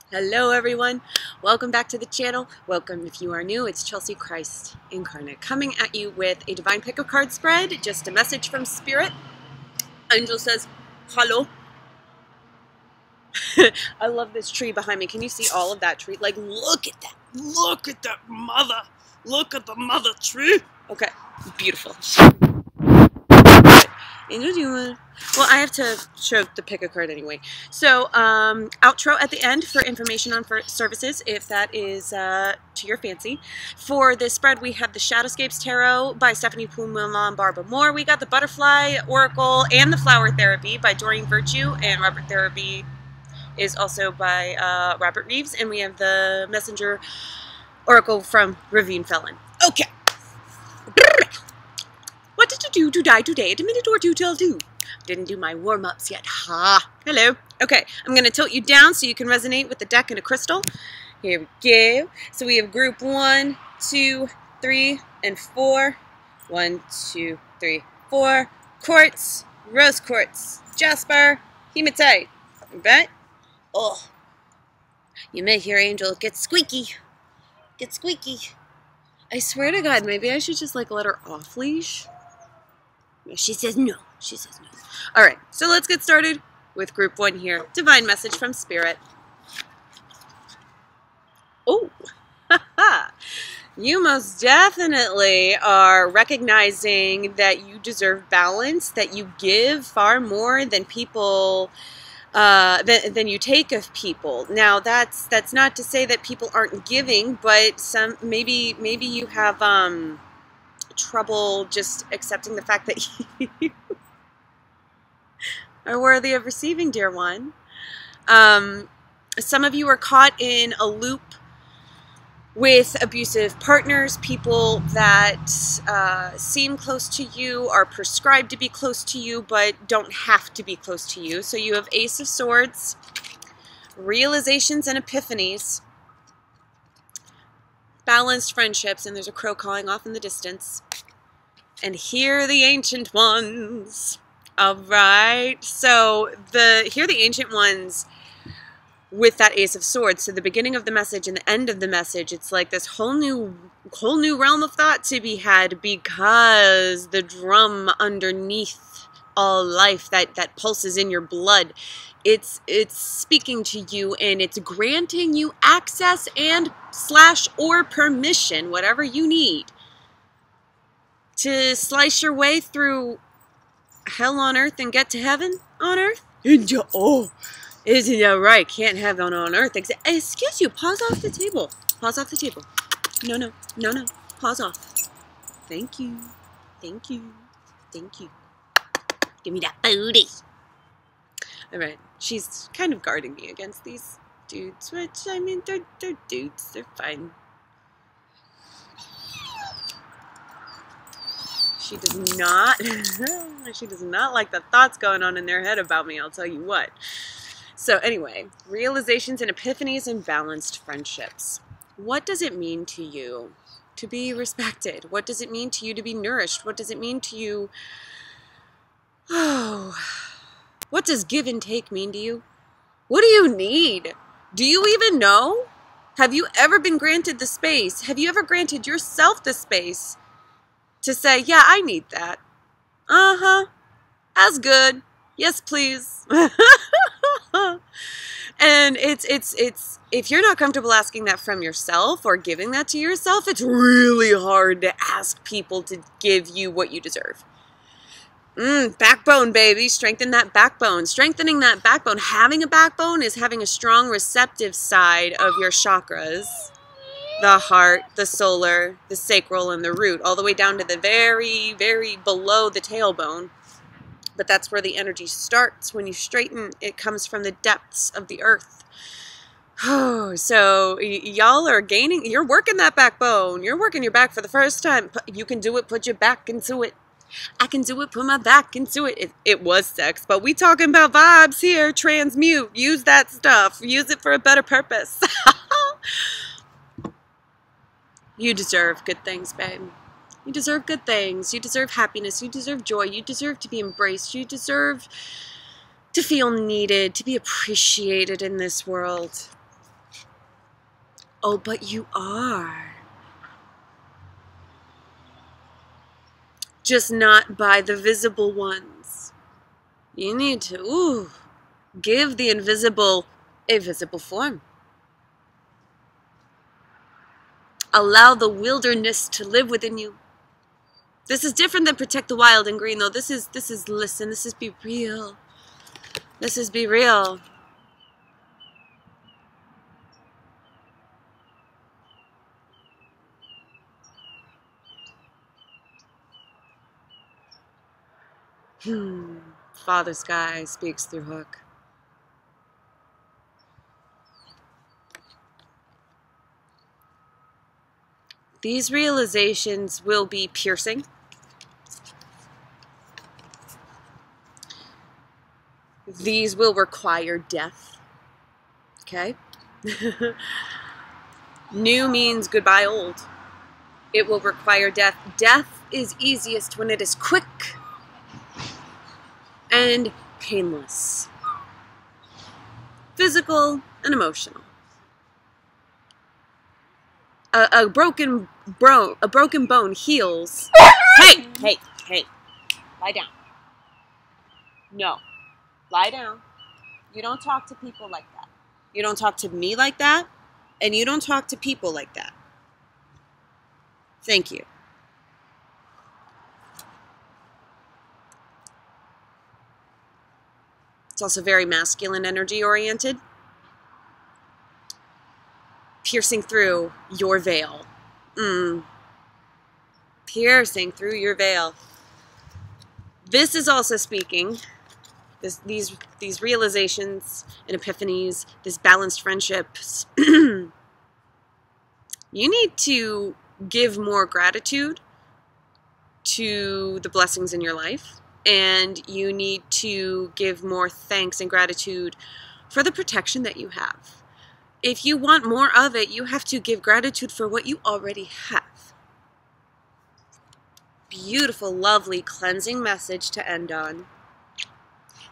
Hello everyone, welcome back to the channel. Welcome if you are new. It's Chelsea Christ Incarnate coming at you with a Divine Pick a Card spread, just a message from Spirit. Angel says, hello. I love this tree behind me. Can you see all of that tree? Like, look at that. Look at that mother. Look at the mother tree. Okay, beautiful. Angel, do you want? Well, I have to show the pick a card anyway. So, outro at the end for information on services, if that is to your fancy. For this spread, we have the Shadowscapes Tarot by Stephanie Pumila and Barbara Moore. We got the Butterfly Oracle and the Flower Therapy by Doreen Virtue, and Robert Therapy is also by Robert Reeves. And we have the Messenger Oracle from Ravine Felon. Okay. What did you do to die today at a minute or two till 2? Didn't do my warm-ups yet. Ha! Hello. Okay, I'm going to tilt you down so you can resonate with the deck and a crystal. Here we go. So we have group 1, 2, 3, and 4. 1, 2, 3, 4. Quartz, rose quartz, jasper, hematite. Right? Oh. You may hear Angel get squeaky. Get squeaky. I swear to God, maybe I should just like let her off leash. She says no. She says no. All right, so let's get started with group 1 here. Divine message from Spirit. Oh, you most definitely are recognizing that you deserve balance, that you give far more than people, than you take of people. Now, that's not to say that people aren't giving, but maybe you have trouble just accepting the fact that you are worthy of receiving, dear one. Some of you are caught in a loop with abusive partners, people that seem close to you, are prescribed to be close to you, but don't have to be close to you. So you have Ace of Swords, realizations and epiphanies, balanced friendships, and there's a crow calling off in the distance. And here are the ancient ones. All right. So here are the ancient ones with that Ace of Swords. So the beginning of the message and the end of the message, it's like this whole new realm of thought to be had, because the drum underneath all life that pulses in your blood, it's speaking to you, and it's granting you access and / or permission, whatever you need, to slice your way through hell on earth and get to heaven on earth. Oh, isn't that right? Can't have it on earth. Excuse you. Pause off the table. Pause off the table. No. Pause off. Thank you. Thank you. Thank you. Give me that booty. All right. She's kind of guarding me against these dudes, which, I mean, they're dudes. They're fine. She does not like the thoughts going on in their head about me, I'll tell you what. So anyway, realizations and epiphanies and balanced friendships. What does it mean to you to be respected? What does it mean to you to be nourished? What does it mean to you? Oh, what does give and take mean to you? What do you need? Do you even know? Have you ever been granted the space? Have you ever granted yourself the space to say, yeah, I need that. That's good. Yes, please. And it's if you're not comfortable asking that from yourself or giving that to yourself, it's really hard to ask people to give you what you deserve. Backbone, baby. Strengthen that backbone. Strengthening that backbone. Having a backbone is having a strong receptive side of your chakras. The heart, the solar, the sacral, and the root, all the way down to the very, very below the tailbone. But that's where the energy starts. When you straighten, it comes from the depths of the earth. Oh, so y'all are gaining, you're working that backbone. You're working your back for the first time. You can do it, put your back into it. I can do it, put my back into it. It was sex, but we talking about vibes here. Transmute, use that stuff. Use it for a better purpose. You deserve good things, babe. You deserve good things. You deserve happiness. You deserve joy. You deserve to be embraced. You deserve to feel needed, to be appreciated in this world. Oh, but you are. Just not by the visible ones. You need to, give the invisible a visible form. Allow the wilderness to live within you. This is different than protect the wild and green, though. This is listen. This is be real. This is be real. Father Sky speaks through Hook. These realizations will be piercing. These will require death. Okay? New means goodbye old. It will require death. Death is easiest when it is quick and painless. Physical and emotional. A broken bone heals. Hey! Lie down. No. Lie down. You don't talk to people like that. You don't talk to me like that. And you don't talk to people like that. Thank you. It's also very masculine energy oriented. Piercing through your veil. Piercing through your veil. This is also speaking, these realizations and epiphanies, these balanced friendships. You need to give more gratitude to the blessings in your life. And you need to give more thanks and gratitude for the protection that you have. If you want more of it, you have to give gratitude for what you already have. Beautiful, lovely, cleansing message to end on.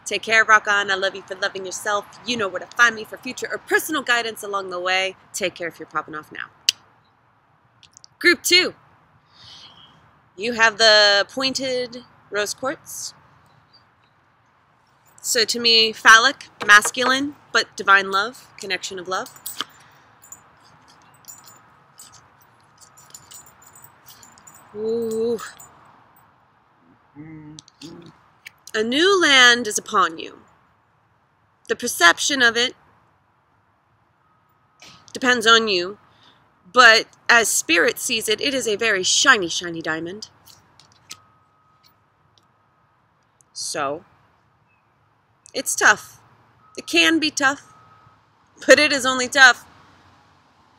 Take care, rock on. I love you for loving yourself. You know where to find me for future or personal guidance along the way. Take care if you're popping off now. Group 2. You have the pointed rose quartz. So to me, phallic, masculine, but divine love, connection of love. Ooh. A new land is upon you. The perception of it depends on you, but as spirit sees it, it is a very shiny, shiny diamond. So, it's tough. It can be tough, but it is only tough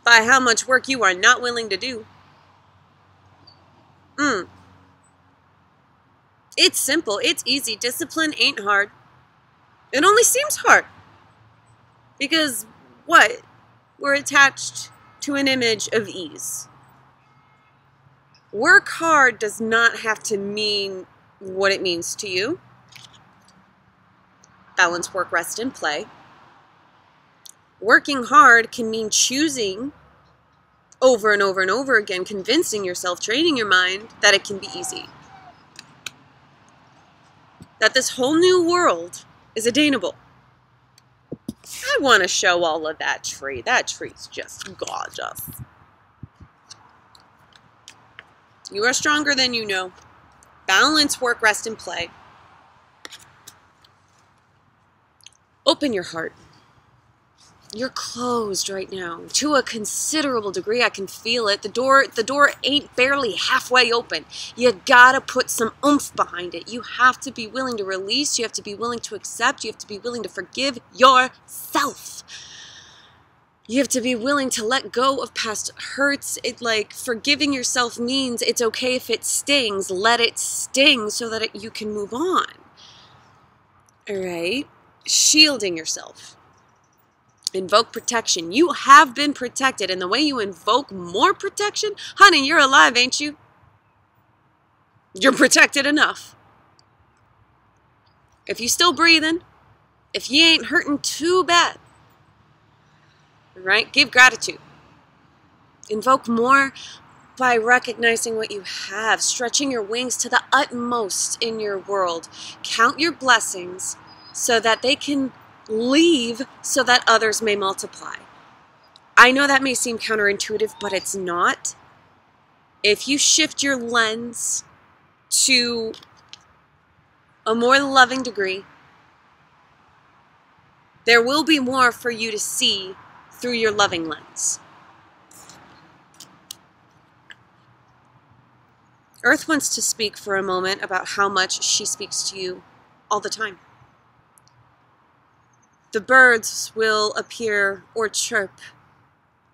by how much work you are not willing to do. It's simple. It's easy. Discipline ain't hard. It only seems hard. Because, what? We're attached to an image of ease. Work hard does not have to mean what it means to you. Balance, work, rest, and play. Working hard can mean choosing over and over and over again, convincing yourself, training your mind that it can be easy. That this whole new world is attainable. I want to show all of that tree. That tree's just gorgeous. You are stronger than you know. Balance, work, rest, and play. Open your heart. You're closed right now to a considerable degree. I can feel it. The door ain't barely halfway open. You gotta put some oomph behind it. You have to be willing to release. You have to be willing to accept. You have to be willing to forgive yourself. You have to be willing to let go of past hurts. Forgiving yourself means it's okay if it stings. Let it sting so that you can move on. All right? Shielding yourself. Invoke protection. You have been protected, and the way you invoke more protection, honey, you're alive, ain't you? You're protected enough. If you still breathing, if you ain't hurting too bad, right? Give gratitude. Invoke more by recognizing what you have, stretching your wings to the utmost in your world. Count your blessings so that they can leave so that others may multiply. I know that may seem counterintuitive, but it's not. If you shift your lens to a more loving degree, there will be more for you to see through your loving lens. Earth wants to speak for a moment about how much she speaks to you all the time. The birds will appear or chirp.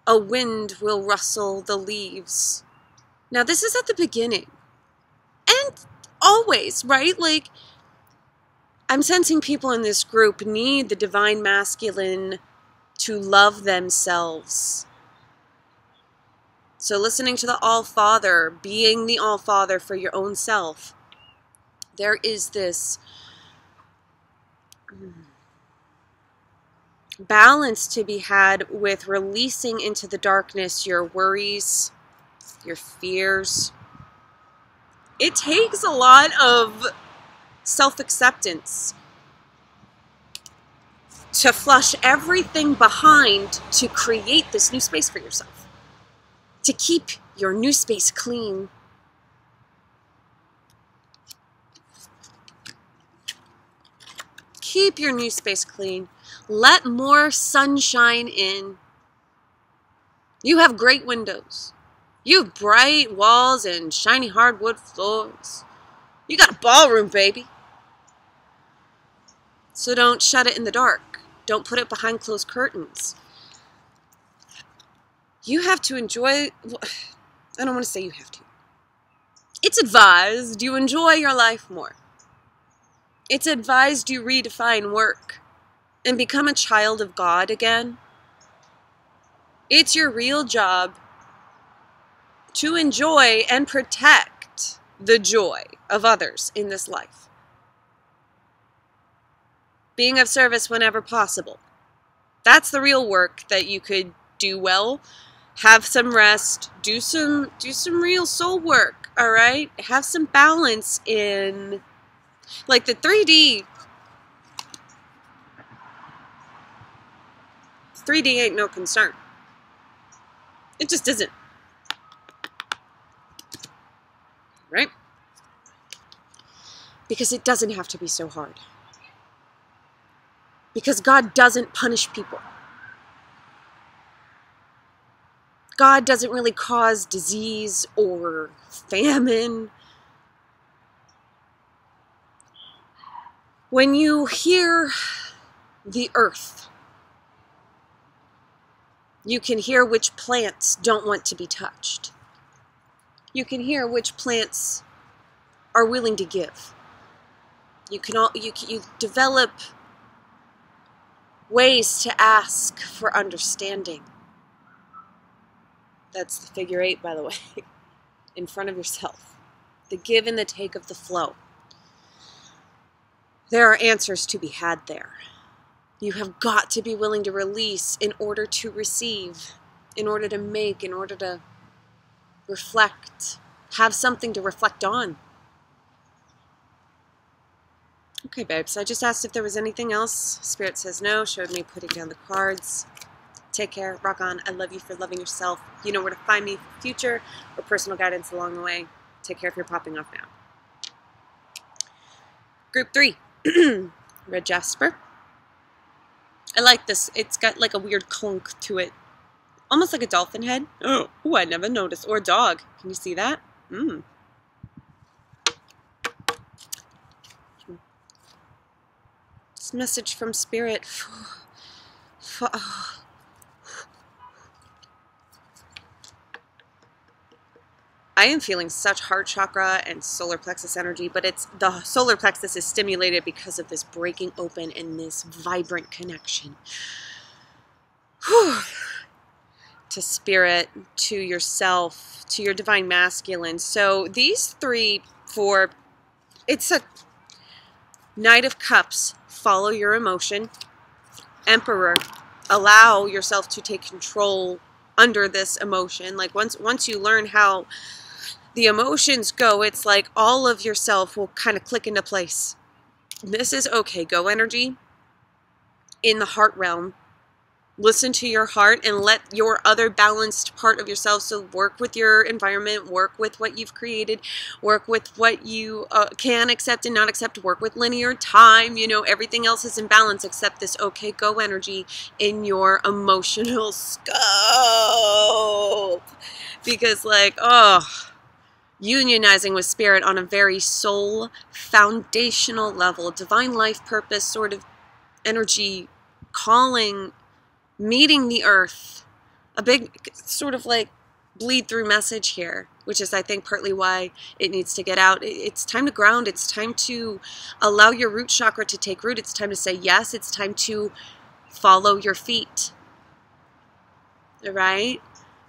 A wind will rustle the leaves. Now, this is at the beginning. And always, right? Like, I'm sensing people in this group need the divine masculine to love themselves. So listening to the All-Father, being the All-Father for your own self, there is this balance to be had with releasing into the darkness your worries, your fears. It takes a lot of self-acceptance to flush everything behind to create this new space for yourself, to keep your new space clean. Keep your new space clean. Let more sunshine in. You have great windows. You have bright walls and shiny hardwood floors. You got a ballroom, baby. So don't shut it in the dark. Don't put it behind closed curtains. You have to enjoy, I don't want to say you have to. It's advised you enjoy your life more. It's advised you redefine work and become a child of God again. It's your real job to enjoy and protect the joy of others in this life. Being of service whenever possible. That's the real work that you could do well. Have some rest. Do some real soul work, all right? Have some balance in, like, the 3D ain't no concern. It just isn't. Right? Because it doesn't have to be so hard. Because God doesn't punish people. God doesn't really cause disease or famine. When you hear the earth, you can hear which plants don't want to be touched. You can hear which plants are willing to give. You develop ways to ask for understanding. That's the figure 8, by the way, in front of yourself. The give and the take of the flow. There are answers to be had there. You have got to be willing to release in order to receive, in order to make, in order to reflect, have something to reflect on. Okay, babes, I just asked if there was anything else. Spirit says no, showed me putting down the cards. Take care, rock on. I love you for loving yourself. You know where to find me for future or personal guidance along the way. Take care if you're popping off now. Group 3, Red Jasper. I like this. It's got like a weird clunk to it. Almost like a dolphin head. Oh, I never noticed. Or a dog. Can you see that? This message from Spirit. I am feeling such heart chakra and solar plexus energy, but it's the solar plexus is stimulated because of this breaking open and this vibrant connection. To spirit, to yourself, to your divine masculine. So these 3, 4, it's a Knight of Cups, follow your emotion. Emperor, allow yourself to take control under this emotion. Like once you learn how the emotions go, it's like all of yourself will kind of click into place. This is okay go energy in the heart realm. Listen to your heart and let your other balanced part of yourself, so work with your environment, work with what you've created, work with what you can accept and not accept, work with linear time, you know, everything else is in balance except this okay go energy in your emotional scope. Because like, oh, unionizing with spirit on a very soul foundational level, divine life purpose sort of energy, calling, meeting the earth, a big sort of like bleed through message here, which is I think partly why it needs to get out. It's time to ground. It's time to allow your root chakra to take root. It's time to say yes. It's time to follow your feet. All right?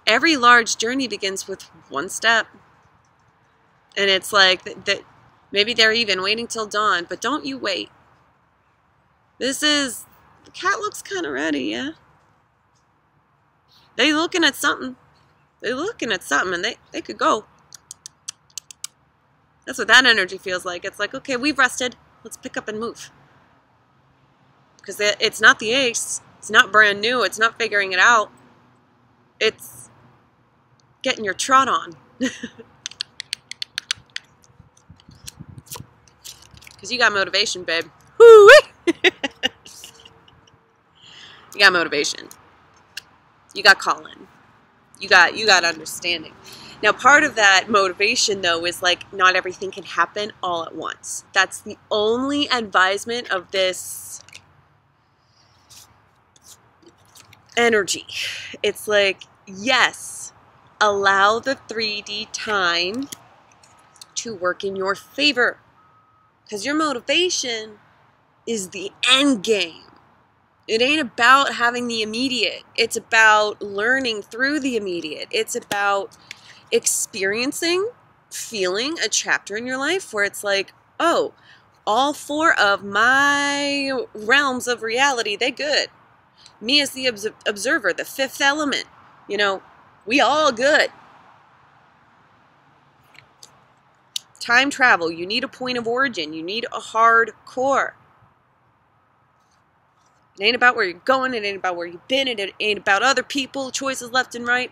Every large journey begins with one step. And it's like that maybe they're even waiting till dawn, but don't you wait. The cat looks kind of ready, yeah? They looking at something. They're looking at something, and they could go. That's what that energy feels like. It's like, okay, we've rested. Let's pick up and move. Because it's not the ace. It's not brand new. It's not figuring it out. It's getting your trot on. Because you got motivation, babe. Woo-wee! You got motivation. You got calling. You got understanding. Now, part of that motivation, though, is like not everything can happen all at once. That's the only advisement of this energy. It's like, yes, allow the 3D time to work in your favor. Because your motivation is the end game. It ain't about having the immediate. It's about learning through the immediate. It's about experiencing, feeling a chapter in your life where it's like, oh, all 4 of my realms of reality, they good. Me as the observer, the 5th element, you know, we all good. Time travel, you need a point of origin. You need a hard core. It ain't about where you're going. It ain't about where you've been. It ain't about other people, choices left and right.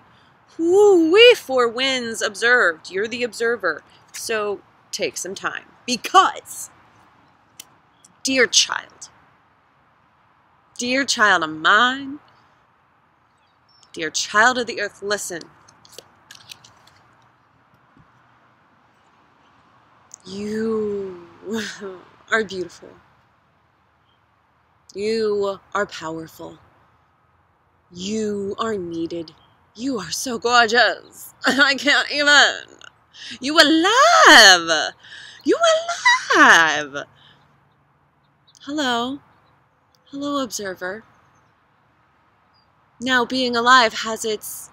Whoo-wee, 4 wins observed. You're the observer. So take some time. Because, dear child of mine, dear child of the earth, listen. You are beautiful. You are powerful. You are needed. You are so gorgeous. I can't even. You alive. You alive. Hello. Hello, observer. Now, being alive has its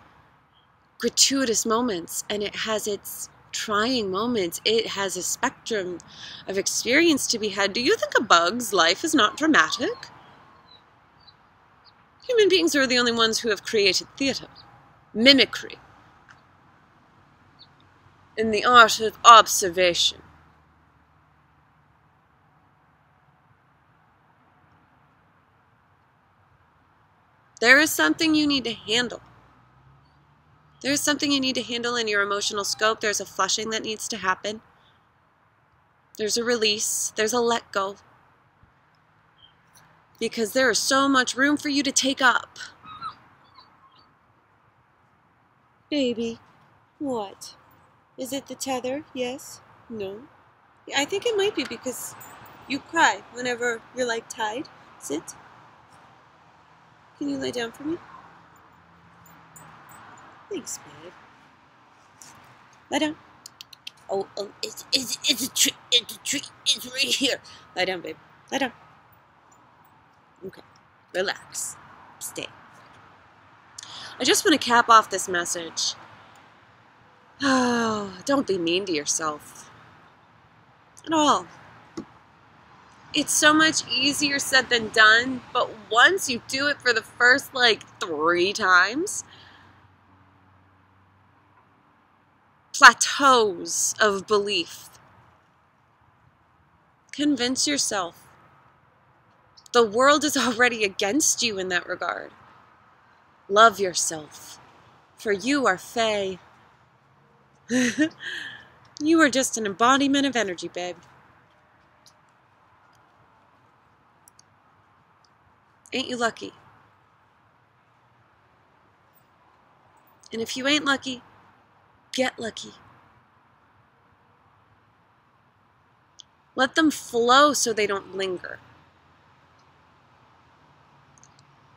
gratuitous moments, and it has its trying moments. It has a spectrum of experience to be had. Do you think a bug's life is not dramatic? Human beings are the only ones who have created theater, mimicry, and the art of observation. There is something you need to handle. There's something you need to handle in your emotional scope. There's a flushing that needs to happen. There's a release. There's a let go. Because there is so much room for you to take up. Baby, what? Is it the tether? Yes? No? I think it might be because you cry whenever you're like tied. Sit. Can you lay down for me? Thanks, babe. Lie down. Oh, it's a tree. It's a tree. It's right here. Lie down, babe. Lie down. Okay. Relax. Stay. I just want to cap off this message. Oh, don't be mean to yourself. At all. It's so much easier said than done, but once you do it for the first, 3 times, plateaus of belief. Convince yourself. The world is already against you in that regard. Love yourself, for you are Fae. You are just an embodiment of energy, babe. Ain't you lucky? And if you ain't lucky, get lucky. Let them flow so they don't linger.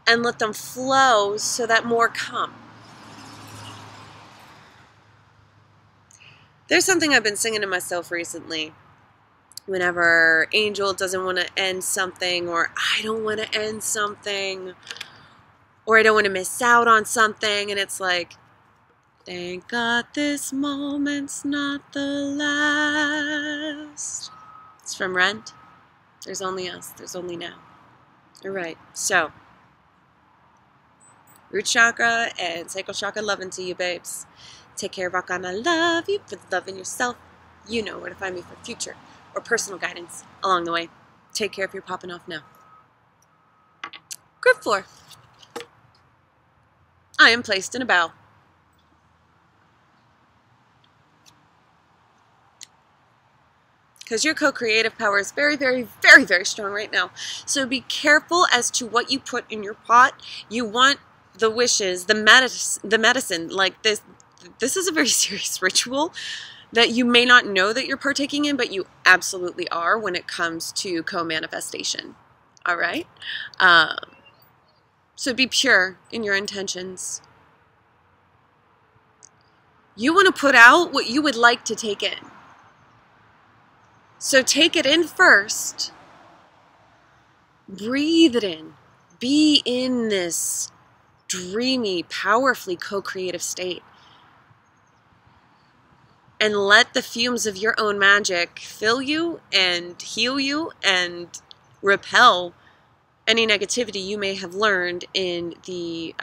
And let them flow so that more come. There's something I've been singing to myself recently. Whenever Angel doesn't want to end something, or I don't want to end something, or I don't want to miss out on something, and it's like, thank God this moment's not the last. It's from Rent. There's only us. There's only now. All right. So, root chakra and sacral chakra loving to you, babes. Take care, rock on. I love you for loving yourself. You know where to find me for future or personal guidance along the way. Take care if you're popping off now. Group 4. I am placed in a bow. Because your co-creative power is very, very, very, very strong right now. So be careful as to what you put in your pot. You want the wishes, the medicine, like this. This is a very serious ritual that you may not know that you're partaking in, but you absolutely are when it comes to co-manifestation. All right? So be pure in your intentions. You want to put out what you would like to take in. So take it in first. Breathe it in. Be in this dreamy, powerfully co-creative state. And let the fumes of your own magic fill you and heal you and repel any negativity you may have learned in the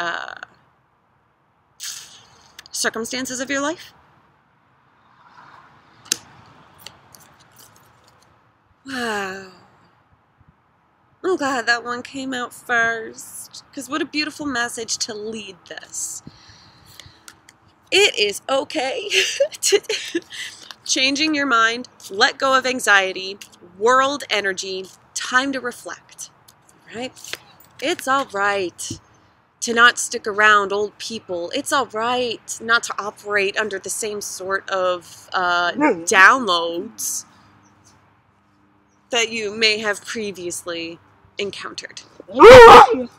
circumstances of your life. Wow. I'm glad that one came out first, because what a beautiful message to lead this. It is okay to changing your mind, let go of anxiety, world energy, time to reflect, right? It's all right to not stick around old people. It's all right not to operate under the same sort of downloads that you may have previously encountered.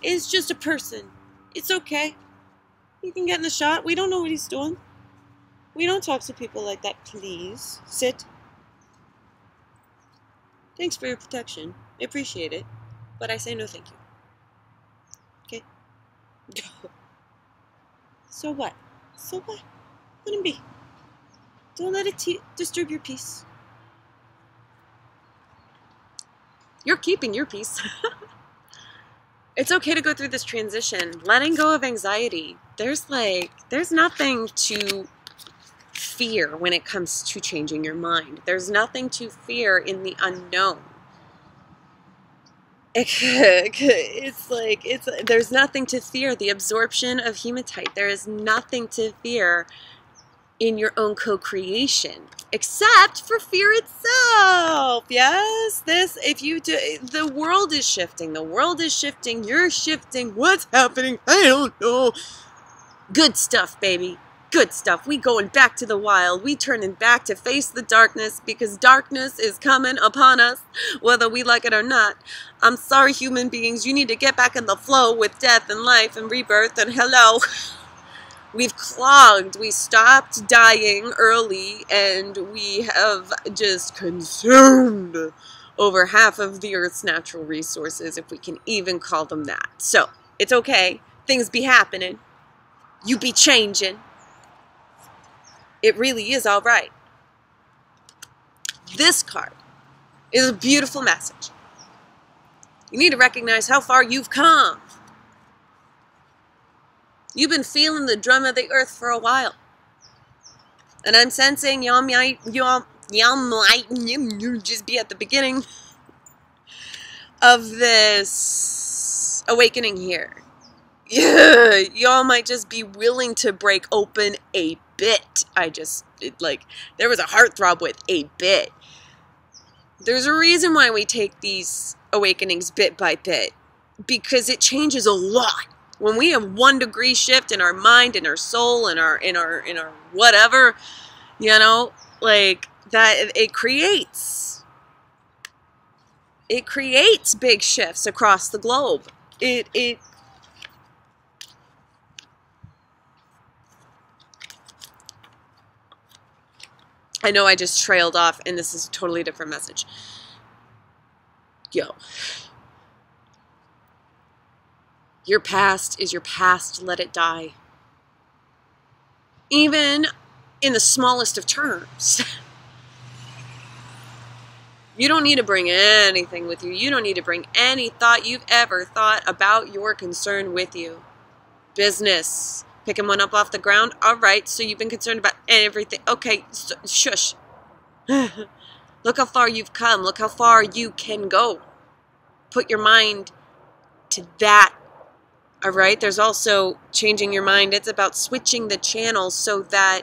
It's just a person. It's okay. You can get in the shot. We don't know what he's doing. We don't talk to people like that, please. Sit. Thanks for your protection. I appreciate it. But I say no thank you. Okay? So what? So what? Let him be. Don't let it disturb your peace. You're keeping your peace. It's okay to go through this transition. Letting go of anxiety. There's nothing to fear when it comes to changing your mind. There's nothing to fear in the unknown. There's nothing to fear. The absorption of hematite. There is nothing to fear in your own co-creation, except for fear itself. Yes, the world is shifting. The world is shifting. You're shifting. What's happening? I don't know. Good stuff, baby. Good stuff. We going back to the wild. We turning back to face the darkness, because darkness is coming upon us, whether we like it or not. I'm sorry, human beings. You need to get back in the flow with death and life and rebirth and hello. We've clogged, we stopped dying early, and we have just consumed over half of the Earth's natural resources, if we can even call them that. So, it's okay. Things be happening. You be changing. It really is all right. This card is a beautiful message. You need to recognize how far you've come. You've been feeling the drum of the earth for a while. And I'm sensing y'all might just be at the beginning of this awakening here. Yeah, y'all might just be willing to break open a bit. There was a heartthrob with a bit. There's a reason why we take these awakenings bit by bit, because it changes a lot. When we have 1 degree shift in our mind, in our soul, in our whatever, you know, like that, it creates big shifts across the globe. I know I just trailed off, and this is a totally different message. Yo. Your past is your past. Let it die. Even in the smallest of terms. You don't need to bring anything with you. You don't need to bring any thought you've ever thought about your concern with you. Business. Picking one up off the ground? All right, so you've been concerned about everything. Okay, shush. Look how far you've come. Look how far you can go. Put your mind to that. All right, there's also changing your mind. It's about switching the channels so that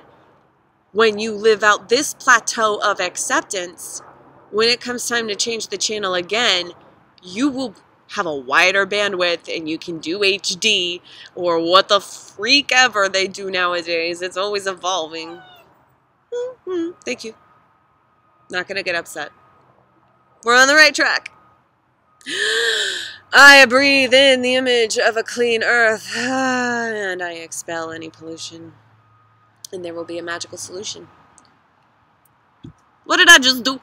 when you live out this plateau of acceptance, when it comes time to change the channel again, you will have a wider bandwidth and you can do HD or what the freak ever they do nowadays. It's always evolving. Thank you. Not gonna get upset. We're on the right track. I breathe in the image of a clean earth and I expel any pollution. And there will be a magical solution. What did I just do?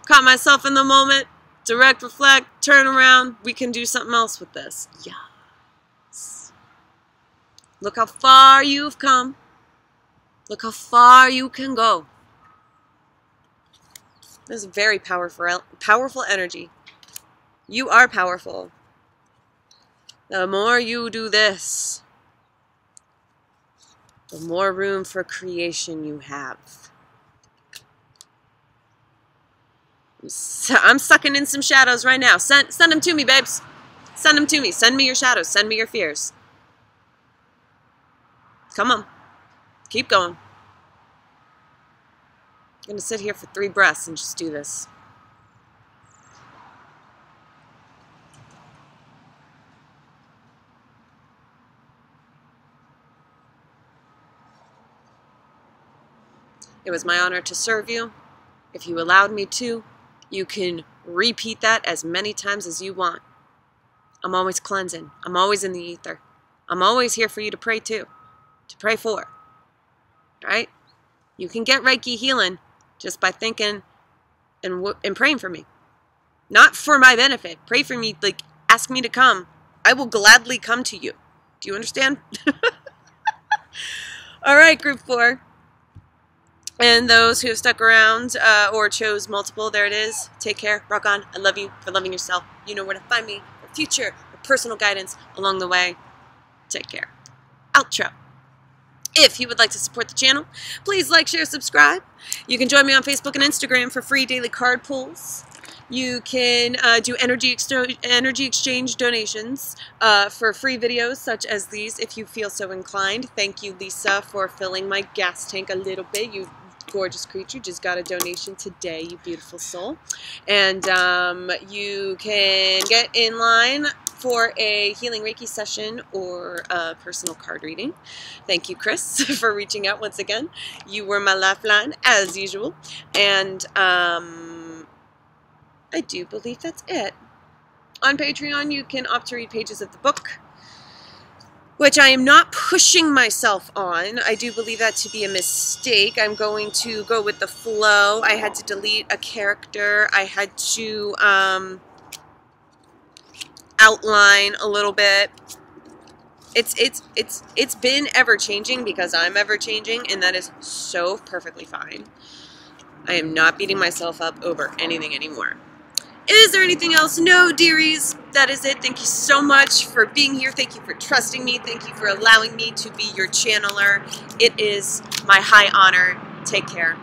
Caught myself in the moment. Direct, reflect, turn around. We can do something else with this. Yes. Look how far you've come. Look how far you can go. This is very powerful energy. You are powerful. The more you do this, the more room for creation you have. I'm sucking in some shadows right now. Send them to me, babes. Send them to me. Send me your shadows. Send me your fears. Come on. Keep going. I'm going to sit here for 3 breaths and just do this. It was my honor to serve you. If you allowed me to, you can repeat that as many times as you want. I'm always cleansing. I'm always in the ether. I'm always here for you to pray to pray for. Right? You can get Reiki healing just by thinking and praying for me. Not for my benefit. Pray for me, like ask me to come. I will gladly come to you. Do you understand? All right, group 4. And those who have stuck around or chose multiple, there it is. Take care. Rock on. I love you for loving yourself. You know where to find me for future or personal guidance along the way. Take care. Outro. If you would like to support the channel, please like, share, subscribe. You can join me on Facebook and Instagram for free daily card pulls. You can do energy exchange donations for free videos such as these if you feel so inclined. Thank you, Lisa, for filling my gas tank a little bit. You gorgeous creature just got a donation today, you beautiful soul. And you can get in line for a healing Reiki session or a personal card reading. Thank you, Chris, for reaching out once again. You were my lifeline, as usual. And I do believe that's it. On Patreon, you can opt to read pages of the book, which I am not pushing myself on. I do believe that to be a mistake. I'm going to go with the flow. I had to delete a character. I had to outline a little bit. It's been ever changing because I'm ever changing, and that is so perfectly fine. I am not beating myself up over anything anymore. Is there anything else? No, dearies. That is it. Thank you so much for being here. Thank you for trusting me. Thank you for allowing me to be your channeler. It is my high honor. Take care.